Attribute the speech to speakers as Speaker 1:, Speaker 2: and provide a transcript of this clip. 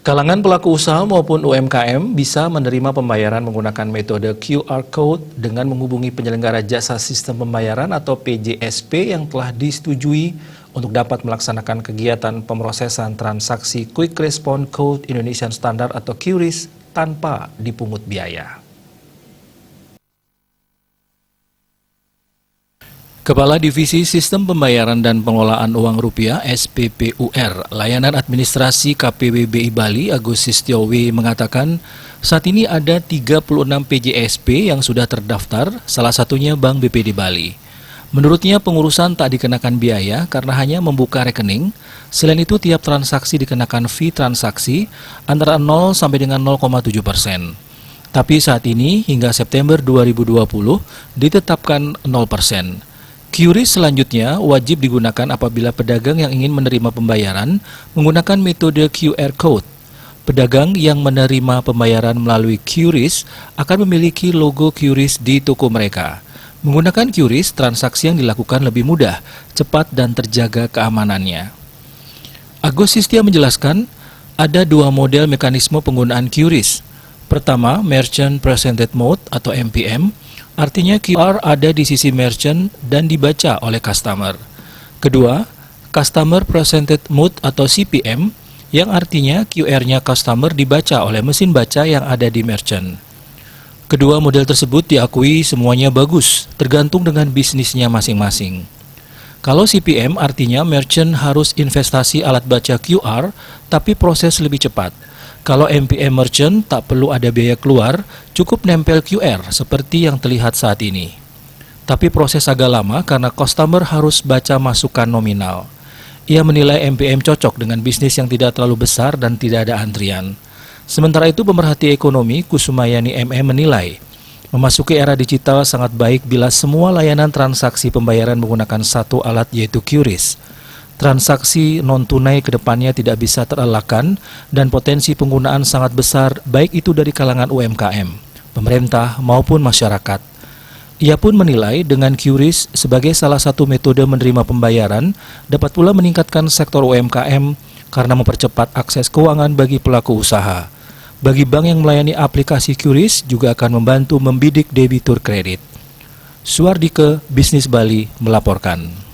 Speaker 1: Kalangan pelaku usaha maupun UMKM bisa menerima pembayaran menggunakan metode QR Code dengan menghubungi penyelenggara jasa sistem pembayaran atau PJSP yang telah disetujui untuk dapat melaksanakan kegiatan pemrosesan transaksi Quick Response Code Indonesian Standard atau QRIS tanpa dipungut biaya. Kepala Divisi Sistem Pembayaran dan Pengelolaan Uang Rupiah SPPUR, Layanan Administrasi KPWBI Bali, Agus Sistiowi mengatakan saat ini ada 36 PJSP yang sudah terdaftar, salah satunya Bank BPD Bali. Menurutnya pengurusan tak dikenakan biaya karena hanya membuka rekening, selain itu tiap transaksi dikenakan fee transaksi antara 0 sampai dengan 0,7%. Tapi saat ini hingga September 2020 ditetapkan 0%. QRIS selanjutnya wajib digunakan apabila pedagang yang ingin menerima pembayaran menggunakan metode QR Code. Pedagang yang menerima pembayaran melalui QRIS akan memiliki logo QRIS di toko mereka. Menggunakan QRIS, transaksi yang dilakukan lebih mudah, cepat, dan terjaga keamanannya. Agus Sistia menjelaskan, ada dua model mekanisme penggunaan QRIS. Pertama, Merchant Presented Mode atau MPM, artinya QR ada di sisi merchant dan dibaca oleh customer. Kedua, Customer Presented Mode atau CPM, yang artinya QR-nya customer dibaca oleh mesin baca yang ada di merchant. Kedua model tersebut diakui semuanya bagus, tergantung dengan bisnisnya masing-masing. Kalau CPM artinya merchant harus investasi alat baca QR, tapi proses lebih cepat. Kalau MPM merchant tak perlu ada biaya keluar, cukup nempel QR seperti yang terlihat saat ini. Tapi proses agak lama karena customer harus baca masukan nominal. Ia menilai MPM cocok dengan bisnis yang tidak terlalu besar dan tidak ada antrian. Sementara itu pemerhati ekonomi Kusumayani MM menilai, memasuki era digital sangat baik bila semua layanan transaksi pembayaran menggunakan satu alat yaitu QRIS. Transaksi non-tunai ke depannya tidak bisa terelakkan dan potensi penggunaan sangat besar baik itu dari kalangan UMKM, pemerintah maupun masyarakat. Ia pun menilai dengan QRIS sebagai salah satu metode menerima pembayaran dapat pula meningkatkan sektor UMKM karena mempercepat akses keuangan bagi pelaku usaha. Bagi bank yang melayani aplikasi QRIS juga akan membantu membidik debitur kredit. Suardike, Bisnis Bali melaporkan.